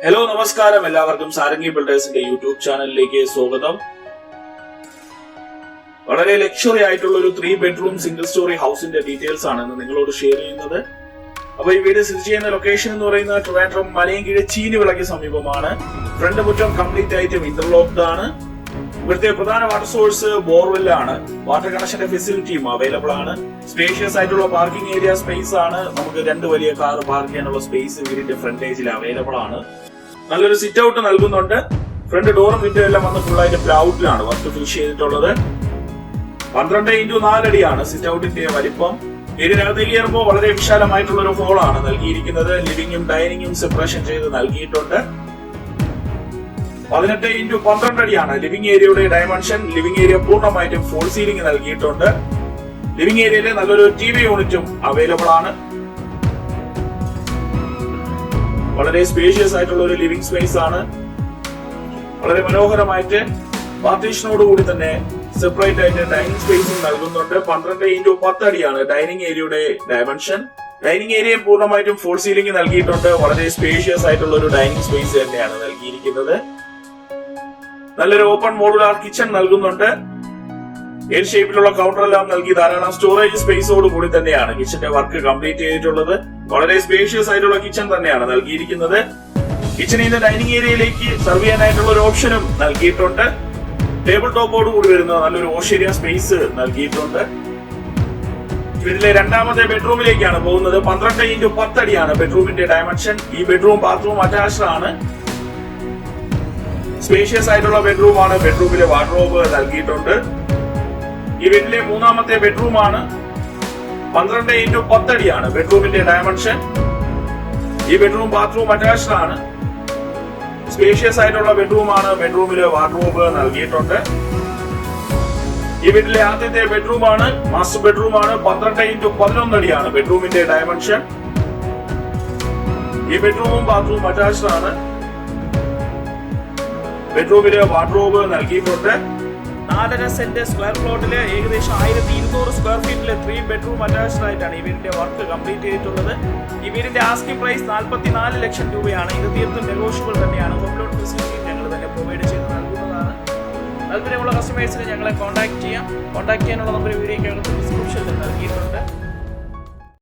Hello നമസ്കാരം, എല്ലാവർക്കും Sarangi ബിൽഡേഴ്സിന്റെ YouTube ചാനലിലേക്ക് സ്വാഗതം. വളരെ ലക്ഷറി ആയിട്ടുള്ള ഒരു 3 ബെഡ്റൂം സിംഗിൾ സ്റ്റോറി ഹൗസിന്റെ ഡീറ്റെയിൽസ് ആണ് ഇന്ന് നിങ്ങളോട് ഷെയർ ചെയ്യുന്നത്. അപ്പൊ ഈ വീട് സ്ഥിതി ചെയ്യുന്ന ലൊക്കേഷൻ എന്ന് പറയുന്നത് ട്രിവാൻഡ്രം മലയൻകീഴ് ചീനിവിളയ്ക്ക് സമീപമാണ്. ഫ്രണ്ട് മുറ്റം കംപ്ലീറ്റ് ആയിട്ടും ഇന്റർലോക്ഡ് ആണ്. ഇവിടുത്തെ പ്രധാന വാട്ടർ സോഴ്സ് ബോർവെല്ലാണ്. വാട്ടർ കണക്ഷന്റെ ഫെസിലിറ്റിയും അവൈലബിൾ ആണ്. സ്പേഷ്യസ് ആയിട്ടുള്ള പാർക്കിംഗ് ഏരിയ സ്പേസ് ആണ്. നമുക്ക് 2 വലിയ കാർ പാർക്ക് ചെയ്യാനുള്ള സ്പേസ് വീടിന്റെ ഫ്രണ്ടേജിൽ അവൈലബിൾ ആണ്. നല്ലൊരു സിറ്റ് ഔട്ട് നൽകുന്നുണ്ട്. ഫ്രണ്ട് ഡോറും വിൻഡോ എല്ലാം വന്ന് ഫുൾ ആയിട്ട് പ്ലൗഡിലാണ് വർക്ക് ഫിനിഷ് ചെയ്തിട്ടുള്ളത്. 12x4 അടിയാണ് സിറ്റ് ഔട്ടിന്റെ വലിപ്പം. വീടിനകത്തേക്ക് കയറുമ്പോൾ വളരെ വിശാലമായിട്ടുള്ള ഒരു ഹോളാണ് നൽകിയിരിക്കുന്നത്. ലിവിംഗും ഡൈനിങ്ങും സെപ്പറേഷൻ ചെയ്ത് നൽകിയിട്ടുണ്ട്. 18x12 അടിയാണ് ലിവിംഗ് ഏരിയയുടെ ഡയമെൻഷൻ. ലിവിംഗ് ഏരിയ പൂർണ്ണമായിട്ടും ഫോൾ സീലിംഗ് നൽകിയിട്ടുണ്ട്. ലിവിംഗ് ഏരിയയിൽ നല്ലൊരു TV യൂണിറ്റും അവൈലബിൾ ആണ്. വളരെ സ്പേഷ്യസ് ആയിട്ടുള്ള ഒരു ലിവിംഗ് സ്പേസ് ആണ്. വളരെ മനോഹരമായിട്ട് പാർട്ടീഷനോട് കൂടി തന്നെ സെപ്പറേറ്റ് ആയിട്ട് ഡൈനിങ് സ്പേസും നൽകുന്നുണ്ട്. 12x10 അടിയാണ് ഡൈനിങ് ഏരിയയുടെ ഡയമെൻഷൻ. ഡൈനിങ് ഏരിയ പൂർണ്ണമായിട്ടും ഫോൾ സീലിംഗ് നൽകിയിട്ടുണ്ട്. വളരെ സ്പേഷ്യസ് ആയിട്ടുള്ള ഒരു ഡൈനിങ് സ്പേസ് തന്നെയാണ് നൽകിയിരിക്കുന്നത്. നല്ലൊരു ഓപ്പൺ മോഡുലാർ കിച്ചൺ നൽകുന്നുണ്ട്. എൽ ഷേപ്പിലുള്ള കൗണ്ടർ എല്ലാം നൽകി ധാരാളം സ്റ്റോറേജ് സ്പേസോട് കൂടി തന്നെയാണ് കിച്ചന്റെ വർക്ക് കംപ്ലീറ്റ് ചെയ്തിട്ടുള്ളത്. വളരെ സ്പേഷ്യസ് ആയിട്ടുള്ള കിച്ചൺ തന്നെയാണ് നൽകിയിരിക്കുന്നത്. കിച്ചണിൽ നിന്ന് ഡൈനിങ് ഏരിയയിലേക്ക് സർവ് ചെയ്യാനായിട്ടുള്ള ഒരു ഓപ്ഷനും നൽകിയിട്ടുണ്ട്. ടേബിൾ ടോപ്പോട് കൂടി വരുന്ന നല്ലൊരു വാഷ് ഏരിയ സ്പേസ് നൽകിയിട്ടുണ്ട്. ഇതിലെ രണ്ടാമത്തെ ബെഡ്റൂമിലേക്കാണ് പോകുന്നത്. 12x10 അടിയാണ് ബെഡ്റൂമിന്റെ ഡയമെൻഷൻ. ഈ ബെഡ്റൂം ബാത്റൂം അറ്റാച്ച്ഡ് ആണ്. സ്പേഷ്യസ് ആയിട്ടുള്ള ബെഡ്റൂം ആണ്. ബെഡ്റൂമിലെ വാർഡ്രോബ് നൽകിയിട്ടുണ്ട്. ഈ വീട്ടിലെ മൂന്നാമത്തെ ബെഡ്റൂം ആണ്. 12x10 അടിയാണ് ബെഡ്റൂമിന്റെ ഡയമെൻഷൻ. ഈ ബെഡ്റൂം ബാത്റൂം അറ്റാച്ച്ഡ് ആണ്. സ്പേഷ്യസ് ആയിട്ടുള്ള ബെഡ്റൂം ആണ്. ബെഡ്റൂമിലെ വാർഡ്രോബ് നൽകിയിട്ടുണ്ട്. ഈ വീട്ടിലെ ആദ്യത്തെ ബെഡ്റൂം ആണ്. മാസ്റ്റർ ബെഡ്റൂം ആണ്. 12x11 അടിയാണ് ബെഡ്റൂമിന്റെ ഡയമെൻഷൻ. ഈ ബെഡ്റൂമും ബാത്റൂം അറ്റാച്ച്ഡ് ആണ്. ബെഡ്റൂമിലെ വാർഡ്രോബ് നൽകിയിട്ടുണ്ട്. 4.5 സെന്റ് സ്ക്വയർ പ്ലോട്ടില് ഏകദേശം 1200 സ്ക്വയർ ഫീറ്റില് 3 ബെഡ്റൂം അറ്റാച്ച്ഡ് ആയിട്ടാണ് ഈ വീടിന്റെ വർക്ക് കംപ്ലീറ്റ് ചെയ്തിട്ടുള്ളത്. ഈ വീടിന്റെ ആസ്കിംഗ് പ്രൈസ് 44 ലക്ഷം രൂപയാണ്. ഇത് തീർത്തും നെഗോഷ്യബിൾ തന്നെയാണ്. ഹോം ലോൺ ഫെസിലിറ്റി ഞങ്ങൾ തന്നെ പ്രൊവൈഡ് ചെയ്ത് നൽകുന്നതാണ്. താല്പര്യമുള്ള കസ്റ്റമേഴ്സിനെ ഞങ്ങളെ കോൺടാക്ട് ചെയ്യാം. കോൺടാക്ട് ചെയ്യാനുള്ള നമ്പർ വീഡിയോയ്ക്കകത്ത് ഡിസ്ക്രിപ്ഷനിൽ നൽകിയിട്ടുണ്ട്.